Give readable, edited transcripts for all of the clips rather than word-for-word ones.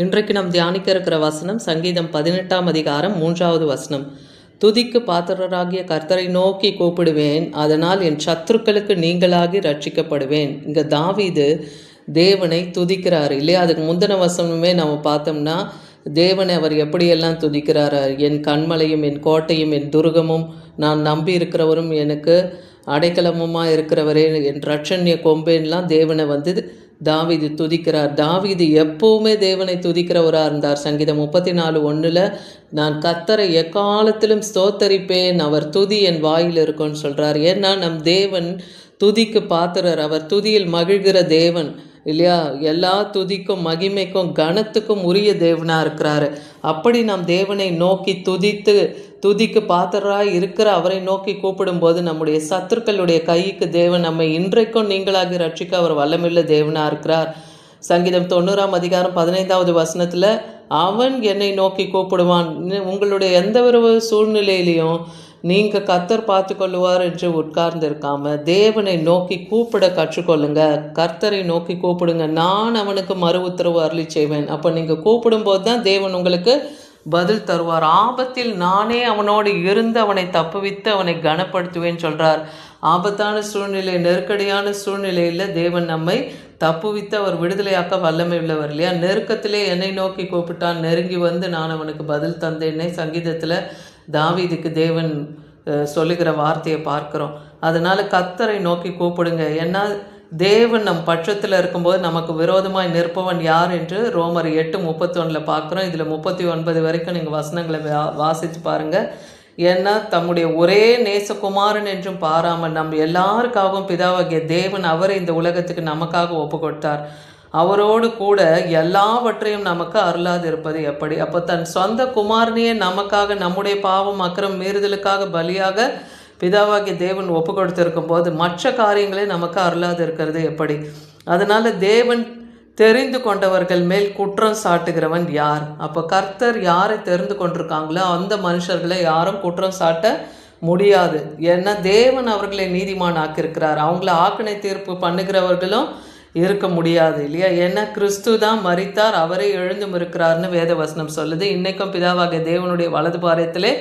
இன்றைக்கு நாம் தியானிக்க இருக்கிற வசனம் சங்கீதம் 18ஆம் அதிகாரம் 3வது வசனம். துதிக்கு பாத்திரராகிய கர்த்தரை நோக்கி கூப்பிடுவேன், அதனால் என் சத்துருக்களுக்கு நீங்களாகி ரட்சிக்கப்படுவேன். இங்கே தாவீது தேவனை துதிக்கிறார் இல்லையா? அதுக்கு முந்தின வசனமே நம்ம பார்த்தோம்னா தேவனை அவர் எப்படியெல்லாம் துதிக்கிறார். என் கண்மலையும் என் கோட்டையும் என் துருகமும் நான் நம்பி இருக்கிறவரும் எனக்கு அடைக்கலமுமாக இருக்கிறவரே என் ரட்சண்ய கொம்பேன்லாம் தேவனை தாவீது துதிக்கிறார். தாவீது எப்பவுமே தேவனை துதிக்கிறவராக இருந்தார். சங்கீதம் 34:1 நான் கர்த்தரை எக்காலத்திலும் ஸ்தோத்தரிப்பேன், அவர் துதி என் வாயில் இருக்கும்னு சொல்கிறார். ஏன்னா நம் தேவன் துதிக்கு பாத்திரர், அவர் துதியில் மகிழ்கிற தேவன் இல்லையா? எல்லா துதிக்கும் மகிமைக்கும் கனத்துக்கும் உரிய தேவனாக இருக்கிறாரு. அப்படி நாம் தேவனை நோக்கி துதிக்கு பாத்திரராய் இருக்கிற அவரை நோக்கி கூப்பிடும்போது நம்முடைய சத்துருக்களுடைய கைக்கு தேவன் நம்மை இன்றைக்கும் நீங்களாகி ரட்சிக்க அவர் வல்லமில்ல தேவனாக இருக்கிறார். சங்கீதம் 90ஆம் அதிகாரம் 15வது வசனத்தில் அவன் என்னை நோக்கி கூப்பிடுவான். உங்களுடைய எந்த ஒரு சூழ்நிலையிலையும் நீங்கள் கர்த்தர் பார்த்து கொள்ளுவார் என்று உட்கார்ந்து இருக்காம தேவனை நோக்கி கூப்பிட கற்றுக்கொள்ளுங்க. கர்த்தரை நோக்கி கூப்பிடுங்க, நான் அவனுக்கு மறு உத்தரவு அருளி செய்வேன். அப்போ நீங்கள் கூப்பிடும்போது தான் தேவன் உங்களுக்கு பதில் தருவார். ஆபத்தில் நானே அவனோடு இருந்து அவனை தப்புவித்து அவனை கனப்படுத்துவேன்னு சொல்கிறார். ஆபத்தான சூழ்நிலை, நெருக்கடியான சூழ்நிலையில் தேவன் நம்மை தப்புவித்து அவர் விடுதலையாக்க வல்லமை உள்ளவர் இல்லையா? நெருக்கத்திலே என்னை நோக்கி கூப்பிட்டான், நெருங்கி வந்து நான் அவனுக்கு பதில் தந்தேன்னே சங்கீதத்தில் தாவீதுக்கு தேவன் சொல்லுகிற வார்த்தையை பார்க்குறோம். அதனால் கர்த்தரை நோக்கி கூப்பிடுங்க. ஏன்னா தேவன் நம் பட்சத்தில் இருக்கும்போது நமக்கு விரோதமாய் நிற்பவன் யார் என்று ரோமர் 8:31 பார்க்குறோம். இதில் 39 வரைக்கும் நீங்கள் வசனங்களை வாசித்து பாருங்கள். ஏன்னா தம்முடைய ஒரே நேசகுமாரன் என்றும் பாராமல் நம் எல்லாருக்காகவும் பிதாவாகிய தேவன் அவரை இந்த உலகத்துக்கு நமக்காக ஒப்பு கொடுத்தார். அவரோடு கூட எல்லாவற்றையும் நமக்கு அருளாது இருப்பது எப்படி? அப்போ தன் சொந்த குமாரனையே நமக்காக நம்முடைய பாவம் அக்கிரம் மீறுதலுக்காக பலியாக பிதாவாகிய தேவன் ஒப்பு கொடுத்திருக்கும் போது மற்ற காரியங்களே நமக்கு அருளாது இருக்கிறது எப்படி? அதனால் தேவன் தெரிந்து கொண்டவர்கள் மேல் குற்றம் சாட்டுகிறவன் யார்? அப்போ கர்த்தர் யாரை தெரிந்து கொண்டிருக்காங்களோ அந்த மனுஷர்களை யாரும் குற்றம் சாட்ட முடியாது. ஏன்னா தேவன் அவர்களை நீதிமான் ஆக்கியிருக்கிறார். அவங்கள ஆக்கினை தீர்ப்பு பண்ணுகிறவர்களும் இருக்க முடியாது இல்லையா? ஏன்னா கிறிஸ்து தான் மரித்தார், அவரே எழுந்தும் இருக்கிறார்னு வேத வசனம் சொல்லுது. இன்றைக்கும் பிதாவாகிய தேவனுடைய வலது பாரியத்திலே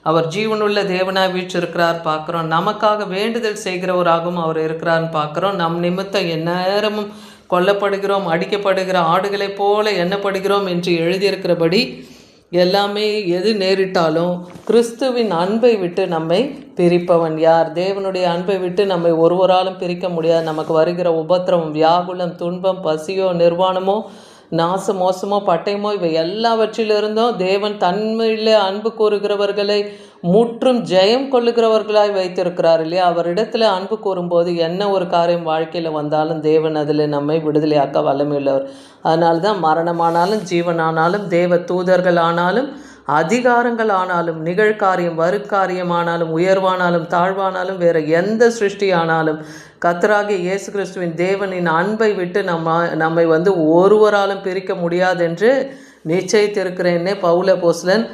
அவர் ஜீவனுள்ள தேவனாய் வீற்றிருக்கிறார் பார்க்குறோம். நமக்காக வேண்டுதல் செய்கிறவராகவும் அவர் இருக்கிறார்னு பார்க்குறோம். நம் நிமித்தம் எந்நேரமும் கொல்லப்படுகிறோம், அடிக்கப்படுகிற ஆடுகளைப் போல எண்ணப்படுகிறோம் என்று எழுதியிருக்கிறபடி எல்லாமே எது நேரிட்டாலும் கிறிஸ்துவின் அன்பை விட்டு நம்மை பிரிப்பவன் யார்? தேவனுடைய அன்பை விட்டு நம்மை ஒருவராலும் பிரிக்க முடியாது. நமக்கு வருகிற உபத்திரவம், வியாகுலம், துன்பம், பசியோ, நிர்வாணமோ, நாச மோசமோ, பட்டயமோ, இவை எல்லாவற்றிலிருந்தும் தேவன் தன்மையில் அன்பு கூறுகிறவர்களை முற்றும் ஜெயம் கொள்ளுகிறவர்களாய் வைத்திருக்கிறார் இல்லையா? அவரிடத்துல அன்பு கூறும்போது என்ன ஒரு காரியம் வாழ்க்கையில் வந்தாலும் தேவன் அதில் நம்மை விடுதலையாக்க வல்லமையுள்ளவர். அதனால தான் மரணமானாலும் ஜீவனானாலும் தேவ தூதர்கள் ஆனாலும் அதிகாரங்கள் ஆனாலும் நிகழ்காரியம் வருக்காரியமானாலும் உயர்வானாலும் தாழ்வானாலும் வேறு எந்த சிருஷ்டி ஆனாலும் கர்த்தராகிய இயேசு கிறிஸ்துவின் தேவனின் அன்பை விட்டு நம்மை ஒருவராலும் பிரிக்க முடியாது என்று நிச்சயித்திருக்கிறேன்னே பவுல் அப்போஸ்தலன்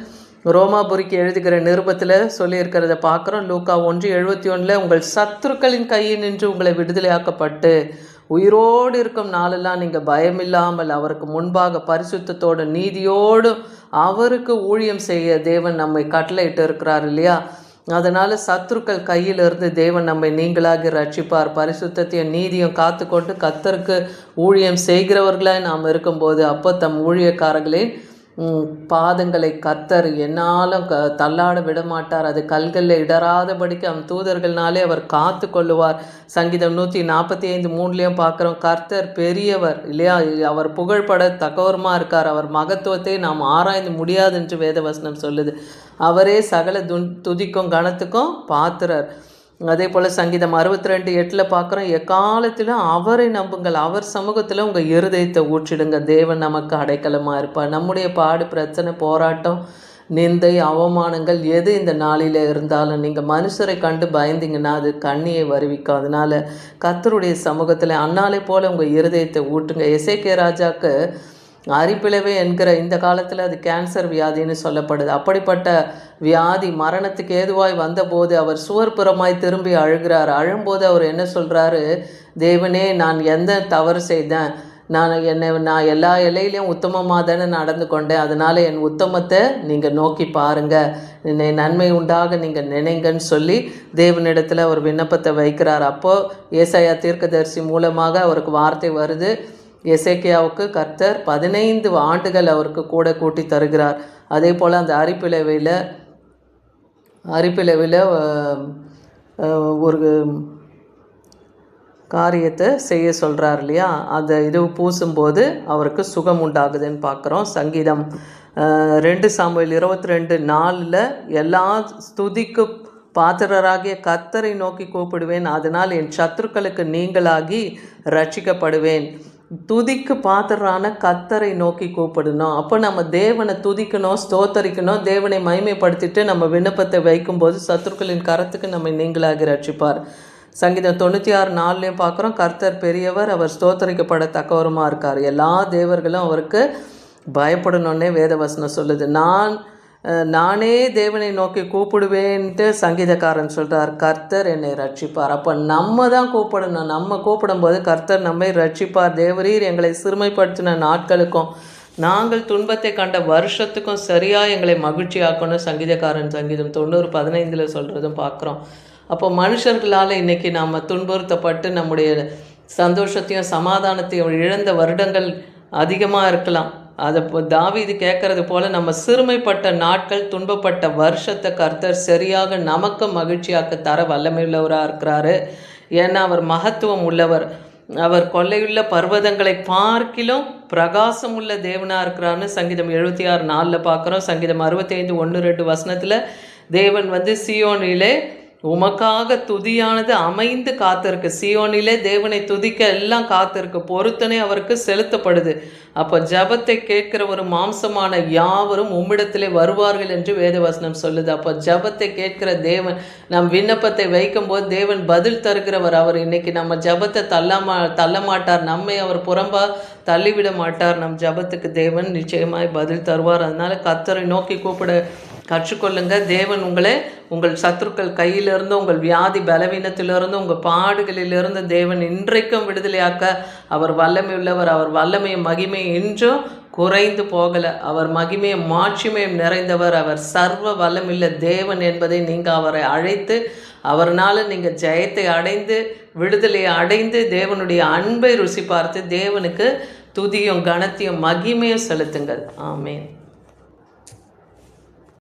ரோமாபுரிக்கு எழுதுகிற நிருபத்தில் சொல்லியிருக்கிறத பார்க்குறோம். லூக்கா 1:71 உங்கள் சத்துருக்களின் கையில் நின்று உங்களை விடுதலையாக்கப்பட்டு உயிரோடு இருக்கும் நாளெல்லாம் நீங்கள் பயமில்லாமல் அவருக்கு முன்பாக பரிசுத்தத்தோடு நீதியோடு அவருக்கு ஊழியம் செய்ய தேவன் நம்மை கட்டளையிட்டு இருக்கிறார் இல்லையா? அதனால் சத்துருக்கள் கையிலிருந்து தேவன் நம்மை நீங்களாகி ரட்சிப்பார். பரிசுத்தத்தையும் நீதியும் காத்து கொண்டு கர்த்தருக்கு ஊழியம் செய்கிறவர்களாய் நாம் இருக்கும்போது அப்போ தம் ஊழியக்காரர்களே பாதங்களை கர்த்தர் என்னாலும் தள்ளாட விடமாட்டார். அது கல்களில் இடராதபடிக்கு தூதர்கள்னாலே அவர் காத்து கொள்ளுவார். சங்கீதம் 145:3 பார்க்குறோம். கர்த்தர் பெரியவர் இல்லையா? அவர் புகழ்பட தக்கவருமா இருக்கார். அவர் மகத்துவத்தை நாம் ஆராய்ந்து முடியாது என்று வேதவசனம் சொல்லுது. அவரே சகல துதிக்கும் கனத்துக்கும் பாத்திரர். அதே போல் சங்கீதம் 62:8 பார்க்குறோம். எக்காலத்திலும் அவரை நம்புங்கள், அவர் சமூகத்தில் உங்கள் இருதயத்தை ஊற்றிடுங்க, தேவன் நமக்கு அடைக்கலமாக இருப்பார். நம்முடைய பாடு, பிரச்சனை, போராட்டம், நிந்தை, அவமானங்கள் எது இந்த நாளில் இருந்தாலும் நீங்கள் மனுஷரை கண்டு பயந்தீங்கன்னா அது கண்ணியை வருவிக்கும். அதனால் கர்த்தருடைய சமூகத்தில் அன்னாலே போல் உங்கள் இருதயத்தை ஊட்டுங்க. எசேக்கியா ராஜாக்கு அரிப்பிளவே என்கிற இந்த காலத்தில் அது கேன்சர் வியாதின்னு சொல்லப்படுது. அப்படிப்பட்ட வியாதி மரணத்துக்கு ஏதுவாய் வந்தபோது அவர் சுவர்புறமாய் திரும்பி அழுகிறார். அழும்போது அவர் என்ன சொல்கிறாரு? தேவனே, நான் எந்த தவறு செய்தேன்? நான் எல்லா எல்லையிலையும் உத்தமமாக தானே நடந்து கொண்டேன், அதனால் என் உத்தமத்தை நீங்கள் நோக்கி பாருங்கள், என்னை நன்மை உண்டாக நீங்கள் நினைங்கன்னு சொல்லி தேவனிடத்தில் அவர் விண்ணப்பத்தை வைக்கிறார். அப்போது ஏசாயா தீர்க்கதரிசி மூலமாக அவருக்கு வார்த்தை வருது. எசேக்கியாவுக்கு கர்த்தர் 15 ஆண்டுகள் அவருக்கு கூட கூட்டி தருகிறார். அதே போல் அந்த அரிப்பிளவில் ஒரு காரியத்தை செய்ய சொல்கிறார் இல்லையா, அந்த இது பூசும்போது அவருக்கு சுகம் உண்டாகுதுன்னு பார்க்குறோம். சங்கீதம் 2 சாமுவேல் 22:4 எல்லா ஸ்துதிக்கு பாத்திரராகிய கர்த்தரை நோக்கி கூப்பிடுவேன், அதனால் என் சத்துருக்களுக்கு நீங்களாகி ரட்சிக்கப்படுவேன். துதிக்கு பாத்திரான கர்த்தரை நோக்கி கூப்பிடணும். அப்போ நம்ம தேவனை துதிக்கணும், ஸ்தோத்தரிக்கணும், தேவனை மகிமைப்படுத்திட்டு நம்ம விண்ணப்பத்தை வைக்கும்போது சத்துருக்களின் கரத்துக்கு நம்ம நீங்களாகி ரட்சிப்பார். சங்கீதம் 96:4 பார்க்குறோம், கர்த்தர் பெரியவர், அவர் ஸ்தோத்தரிக்கப்படத்தக்கவருமா இருக்கார், எல்லா தேவர்களும் அவருக்கு பயப்படணுன்னே வேதவசனம் சொல்லுது. நானே தேவனை நோக்கி கூப்பிடுவேன்ட்டு சங்கீதக்காரன் சொல்கிறார், கர்த்தர் என்னை ரட்சிப்பார். அப்போ நம்ம தான் கூப்பிடணும். நம்ம கூப்பிடும்போது கர்த்தர் நம்மை ரட்சிப்பார். தேவரீர் எங்களை சிறுமைப்படுத்தின நாட்களுக்கும் நாங்கள் துன்பத்தை கண்ட வருஷத்துக்கும் சரியாக எங்களை மகிழ்ச்சியாக்கணும் சங்கீதக்காரன் சங்கீதம் 90:15 சொல்கிறதும் பார்க்குறோம். அப்போ மனுஷர்களால் இன்றைக்கி நாம் துன்புறுத்தப்பட்டு நம்முடைய சந்தோஷத்தையும் சமாதானத்தையும் இழந்த வருடங்கள் அதிகமாக இருக்கலாம். அதை தாவீது கேட்கறது போல் நம்ம சிறுமைப்பட்ட நாட்கள், துன்பப்பட்ட வருஷத்தை கர்த்தர் சரியாக நமக்கு மகிழ்ச்சியாக்க தர வல்லமையுள்ளவராக இருக்கிறாரு. ஏன்னா அவர் மகத்துவம் உள்ளவர். அவர் கொள்ளையுள்ள பர்வதங்களை பார்க்கிலும் பிரகாசம் உள்ள தேவனாக இருக்கிறான்னு சங்கீதம் 76:4 பார்க்குறோம். சங்கீதம் 65:1-2 தேவன் சீயோனிலே உமக்காக துதியானது அமைந்து காத்திருக்கு. சீயோனிலே தேவனை துதிக்க எல்லாம் காத்திருக்கு, பொருத்தனை அவருக்கு செலுத்தப்படுது. அப்போ ஜபத்தை கேட்கிற ஒரு மாம்சமான யாவரும் உம்மிடத்திலே வருவார்கள் என்று வேதவசனம் சொல்லுது. அப்போ ஜபத்தை கேட்கிற தேவன், நம் விண்ணப்பத்தை வைக்கும்போது தேவன் பதில் தருகிறவர். அவர் இன்னைக்கு நம்ம ஜபத்தை தள்ள மாட்டார், நம்மை அவர் புறம்பா தள்ளிவிட மாட்டார். நம் ஜபத்துக்கு தேவன் நிச்சயமாய் பதில் தருவார். அதனால கர்த்தரை நோக்கி கூப்பிட கற்றுக்கொள்ளுங்க. தேவன் உங்களை உங்கள் சத்துருக்கள் கையிலிருந்து, உங்கள் வியாதி பலவீனத்திலிருந்து, உங்கள் பாடுகளிலிருந்து தேவன் இன்றைக்கும் விடுதலையாக்க அவர் வல்லமை உள்ளவர். அவர் வல்லமையும் மகிமையும் இன்றும் குறைந்து போகலை. அவர் மகிமையும் மாட்சிமையும் நிறைந்தவர். அவர் சர்வ வல்லமில்ல தேவன் என்பதை நீங்கள் அவரை அழைத்து அவர்னால நீங்கள் ஜெயத்தை அடைந்து விடுதலையை அடைந்து தேவனுடைய அன்பை ருசி பார்த்து தேவனுக்கு துதியும் கனத்தையும் மகிமையும் செலுத்துங்கள். ஆமேன்.